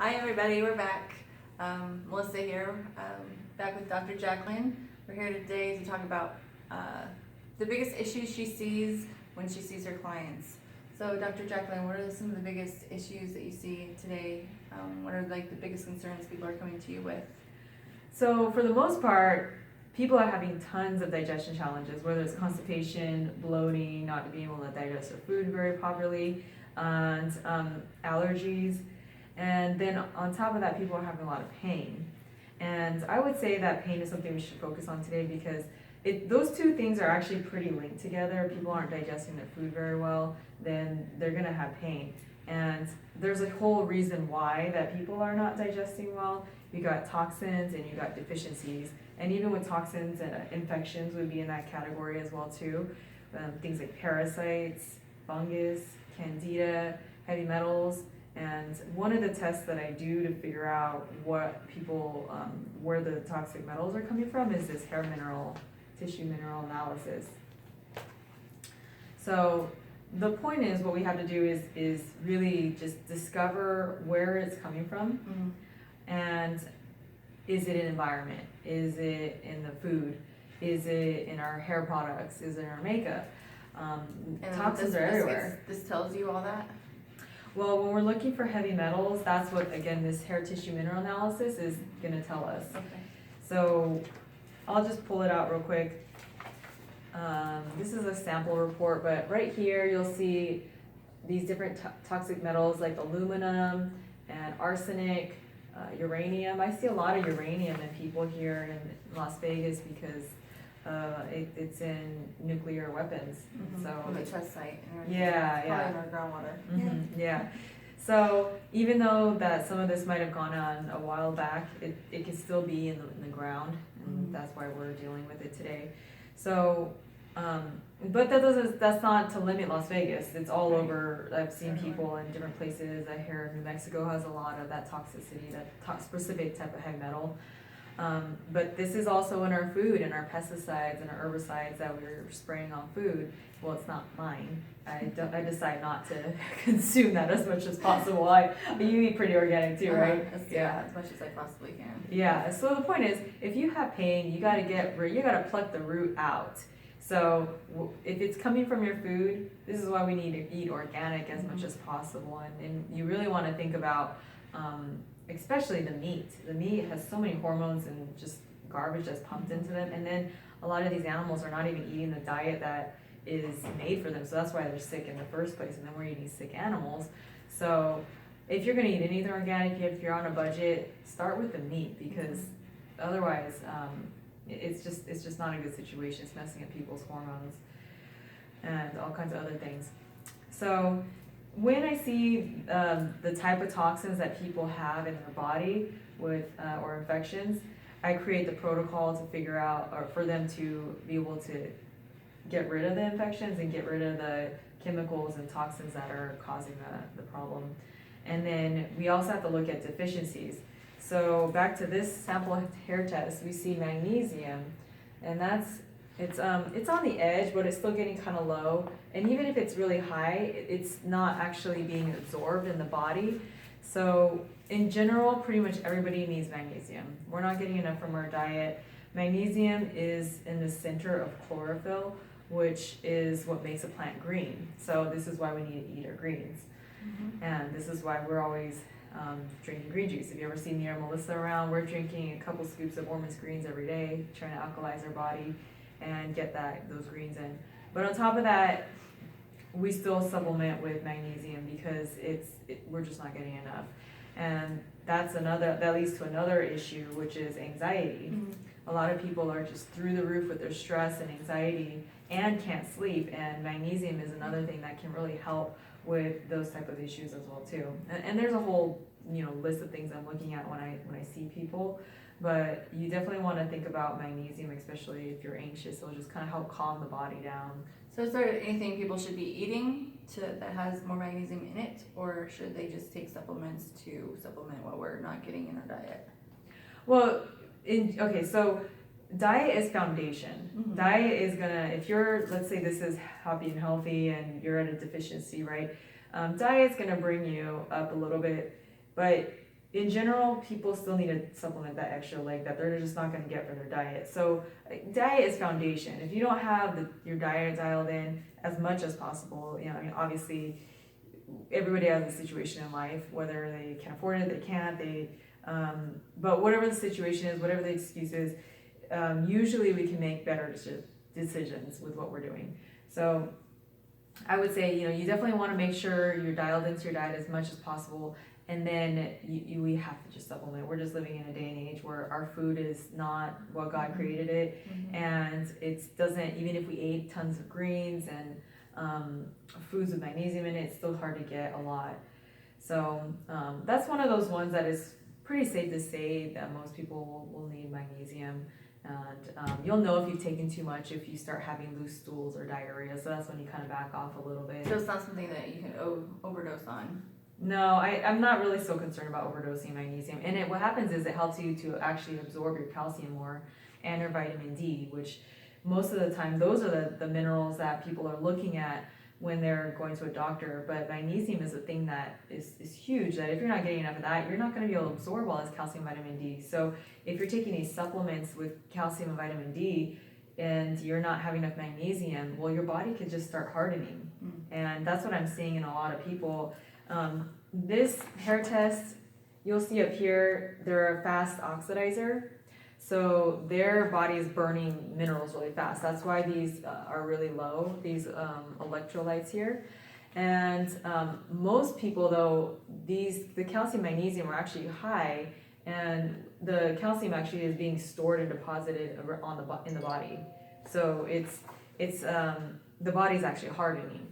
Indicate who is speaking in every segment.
Speaker 1: Hi everybody, we're back. Melissa here, back with Dr. Jacqueline. We're here today to talk about the biggest issues she sees when she sees her clients. So Dr. Jacqueline, what are some of the biggest issues that you see today? What are like the biggest concerns people are coming to you with?
Speaker 2: So for the most part, people are having tons of digestion challenges, whether it's constipation, bloating, not being able to digest their food very properly, and allergies. And then on top of that, people are having a lot of pain. And I would say that pain is something we should focus on today because those two things are actually pretty linked together. If people aren't digesting their food very well, then they're gonna have pain. And there's a whole reason why that people are not digesting well. You got toxins and you got deficiencies. And even with toxins, infections would be in that category as well too. Things like parasites, fungus, candida, heavy metals. And one of the tests that I do to figure out what people, where the toxic metals are coming from is this hair mineral, tissue mineral analysis. So the point is what we have to do is really just discover where it's coming from. And is it an environment? Is it in the food? Is it in our hair products? Is it in our makeup? Toxins are everywhere.
Speaker 1: This tells you all that?
Speaker 2: Well, when we're looking for heavy metals, that's what, again, this hair tissue mineral analysis is going to tell us.
Speaker 1: Okay.
Speaker 2: So I'll just pull it out real quick. This is a sample report, but right here you'll see these different toxic metals like aluminum and arsenic, uranium. I see a lot of uranium in people here in Las Vegas because it's in nuclear weapons. So
Speaker 1: on the chest site.
Speaker 2: Yeah.
Speaker 1: Probably in our groundwater.
Speaker 2: Yeah. So even though that some of this might have gone on a while back, it can still be in the ground, and that's why we're dealing with it today. So, but that's not to limit Las Vegas. It's all over. I've seen people in different places. I hear New Mexico has a lot of that toxicity, that specific type of heavy metal. But this is also in our food and our pesticides and our herbicides that we're spraying on food. Well, it's not mine. I decide not to consume that as much as possible. You eat pretty organic too, right?
Speaker 1: Yeah, as much as I possibly can.
Speaker 2: Yeah. So the point is, if you have pain, you gotta pluck the root out. So if it's coming from your food, this is why we need to eat organic as much as possible. And you really want to think about, especially the meat. The meat has so many hormones and just garbage that's pumped into them. And then a lot of these animals are not even eating the diet that is made for them. So that's why they're sick in the first place. And then we're eating sick animals. So if you're going to eat anything organic, if you're on a budget, start with the meat because otherwise it's just not a good situation. It's messing up people's hormones and all kinds of other things. So when I see the type of toxins that people have in their body with or infections, I create the protocol to figure out, or for them to be able to get rid of the infections and get rid of the chemicals and toxins that are causing the problem. And then we also have to look at deficiencies. So back to this sample hair test, we see magnesium, and it's on the edge, but it's still getting kind of low. And even if it's really high, it's not actually being absorbed in the body. So in general, pretty much everybody needs magnesium. We're not getting enough from our diet. Magnesium is in the center of chlorophyll, which is what makes a plant green. So this is why we need to eat our greens. And this is why we're always drinking green juice. If you ever see me or Melissa around, we're drinking a couple scoops of Ormus greens every day, trying to alkalize our body and get those greens in. But on top of that, we still supplement with magnesium because we're just not getting enough. And that leads to another issue, which is anxiety. A lot of people are just through the roof with their stress and anxiety and can't sleep, and magnesium is another thing that can really help with those type of issues as well too. And there's a whole list of things I'm looking at when I see people, but you definitely want to think about magnesium, especially if you're anxious. It'll just kind of help calm the body down.
Speaker 1: So is there anything people should be eating that has more magnesium in it, or should they just take supplements to supplement what we're not getting in our diet?
Speaker 2: Well, so diet is foundation. Diet is gonna, if you're, let's say this is happy and healthy and you're at a deficiency, right? Diet's gonna bring you up a little bit, but in general, people still need to supplement that extra leg that they're just not going to get from their diet. So diet is foundation. If you don't have your diet dialed in as much as possible, I mean, obviously everybody has a situation in life, whether they can afford it, they can't, but whatever the situation is, whatever the excuse is, usually we can make better decisions with what we're doing. So I would say, you definitely want to make sure you're dialed into your diet as much as possible. And then we have to just supplement. We're just living in a day and age where our food is not what God created it. And it doesn't, even if we ate tons of greens and foods with magnesium in it, it's still hard to get a lot. So that's one of those ones that is pretty safe to say that most people will need magnesium. And you'll know if you've taken too much if you start having loose stools or diarrhea. So that's when you kind of back off a little bit.
Speaker 1: So it's not something that you can overdose on.
Speaker 2: No, I'm not really so concerned about overdosing magnesium. And what happens is it helps you to actually absorb your calcium more and your vitamin D, which most of the time, those are the minerals that people are looking at when they're going to a doctor. But magnesium is a thing that is huge, that if you're not getting enough of that, you're not going to be able to absorb all this calcium and vitamin D. So if you're taking these supplements with calcium and vitamin D and you're not having enough magnesium, well, your body could just start hardening. And that's what I'm seeing in a lot of people. This hair test, you'll see up here, they're a fast oxidizer. So their body is burning minerals really fast. That's why these are really low, these electrolytes here. And most people though, the calcium magnesium are actually high, and the calcium actually is being stored and deposited in the body. So it's the body's actually hardening.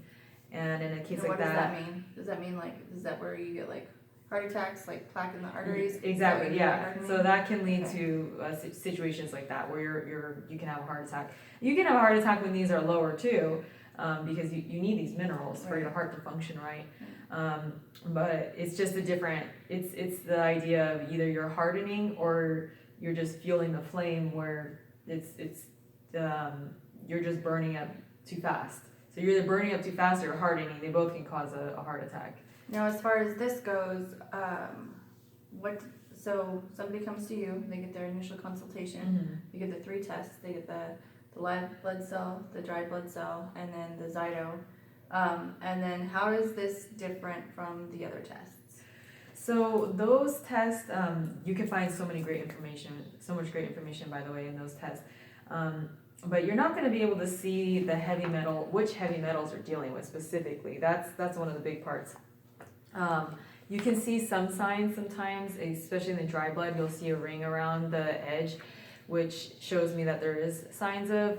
Speaker 2: And in a case like
Speaker 1: what does that mean? Does that mean is that where you get heart attacks, plaque in the arteries?
Speaker 2: Exactly, yeah. So that can lead to situations like that where you can have a heart attack. You can have a heart attack when these are lower too, because you need these minerals for your heart to function right. But it's just it's the idea of either you're hardening or you're just fueling the flame where you're just burning up too fast. So you're either burning up too fast or hardening. They both can cause a heart attack.
Speaker 1: Now, as far as this goes, so somebody comes to you, they get their initial consultation, you get the 3 tests, they get the live blood cell, the dried blood cell, and then the Zyto. And then how is this different from the other tests?
Speaker 2: So those tests, you can find so much great information, by the way, in those tests. But you're not going to be able to see which heavy metals you're dealing with specifically. That's one of the big parts. You can see some signs sometimes, especially in the dry blood, you'll see a ring around the edge, which shows me that there is signs of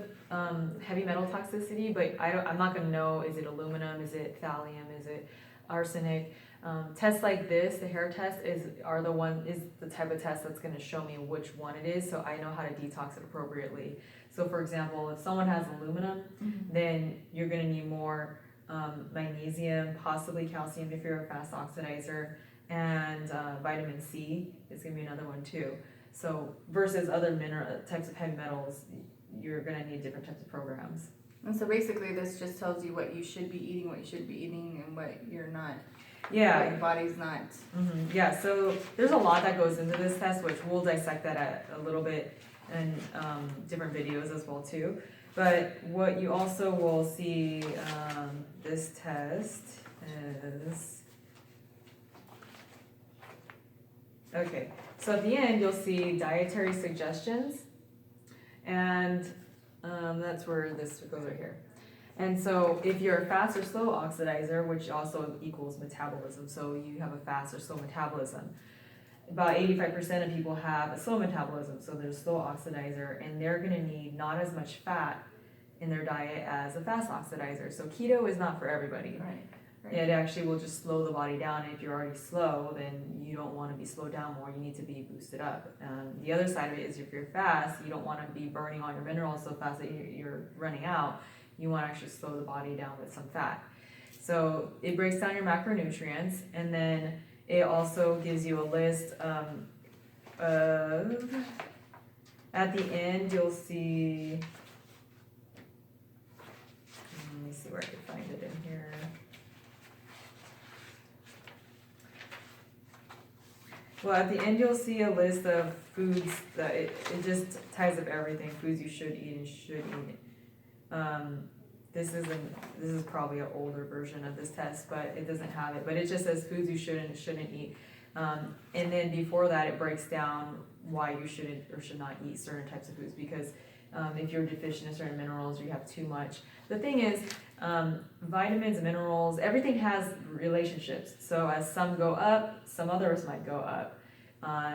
Speaker 2: heavy metal toxicity, but I'm not going to know, is it aluminum, is it thallium, is it arsenic? Tests like this, the hair test, is the type of test that's going to show me which one it is, so I know how to detox it appropriately. So for example, if someone has aluminum, then you're going to need more magnesium, possibly calcium if you're a fast oxidizer, and vitamin C is going to be another one too. So versus other types of heavy metals, you're going to need different types of programs.
Speaker 1: And so basically this just tells you what you should be eating, and what you're not.
Speaker 2: Yeah.
Speaker 1: What your body's not.
Speaker 2: Yeah, so there's a lot that goes into this test, which we'll dissect that a little bit in different videos as well too. But what you also will see, this test is, okay, so at the end you'll see dietary suggestions, and that's where this goes right here. And so if you're a fast or slow oxidizer, which also equals metabolism, so you have a fast or slow metabolism, about 85% of people have a slow metabolism, so they're a slow oxidizer, and they're going to need not as much fat in their diet as a fast oxidizer. So keto is not for everybody.
Speaker 1: Right.
Speaker 2: It actually will just slow the body down. And if you're already slow, then you don't want to be slowed down more. You need to be boosted up. The other side of it is if you're fast, you don't want to be burning all your minerals so fast that you're running out. You want to actually slow the body down with some fat. So it breaks down your macronutrients, and then it also gives you a list of, at the end you'll see, let me see where I can find it in here. Well, at the end, you'll see a list of foods that it just ties up everything, foods you should eat and shouldn't eat. This is probably an older version of this test, but it doesn't have it, but it just says foods you should and shouldn't eat. And then before that, it breaks down why you shouldn't or should not eat certain types of foods, because if you're deficient in certain minerals or you have too much. The thing is, vitamins, minerals, everything has relationships. So as some go up, some others might go up.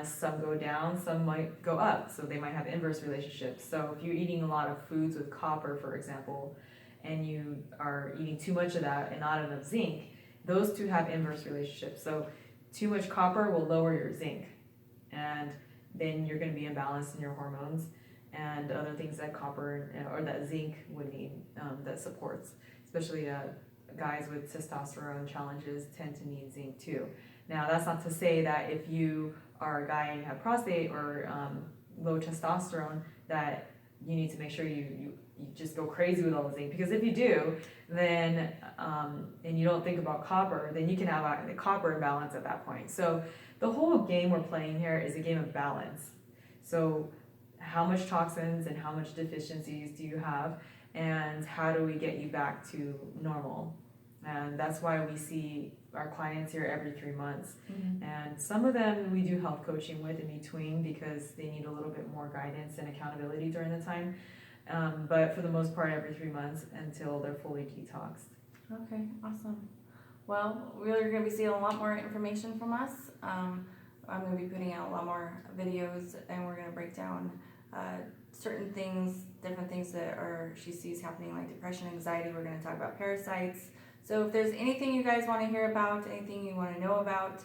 Speaker 2: Some go down, some might go up. So they might have inverse relationships. So if you're eating a lot of foods with copper, for example, and you are eating too much of that and not enough zinc, those two have inverse relationships. So too much copper will lower your zinc, and then you're going to be imbalanced in your hormones and other things that copper or that zinc would need, that supports, especially guys with testosterone challenges tend to need zinc too. Now, that's not to say that if you are a guy and you have prostate or low testosterone, that you need to make sure you just go crazy with all the zinc, because if you do, then and you don't think about copper, then you can have a copper imbalance at that point. So the whole game we're playing here is a game of balance. So how much toxins and how much deficiencies do you have, and how do we get you back to normal? And that's why we see our clients here every 3 months. And some of them we do health coaching with in between, because they need a little bit more guidance and accountability during the time. But for the most part, every 3 months until they're fully detoxed.
Speaker 1: Okay, awesome. Well, we're going to be seeing a lot more information from us. I'm going to be putting out a lot more videos, and we're going to break down certain things, different things that she sees happening, like depression, anxiety. We're going to talk about parasites. So if there's anything you guys want to hear about, anything you want to know about,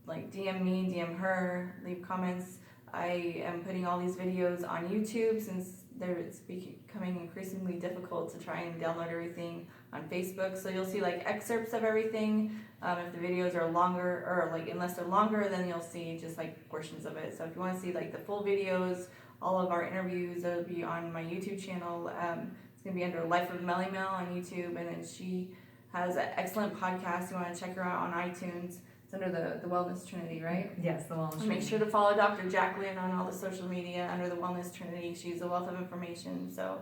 Speaker 1: like DM me, DM her, leave comments. I am putting all these videos on YouTube, since it's becoming increasingly difficult to try and download everything on Facebook. So you'll see like excerpts of everything. If the videos are longer, or like unless they're longer, then you'll see just like portions of it. So if you want to see like the full videos, all of our interviews, they'll be on my YouTube channel. It's going to be under Life of Melly Mel on YouTube, and then she has an excellent podcast. You want to check her out on iTunes. It's under the Wellness Trinity, right?
Speaker 2: Yes, the Wellness Trinity.
Speaker 1: Make sure to follow Dr. Jacqueline on all the social media under the Wellness Trinity. She's a wealth of information. So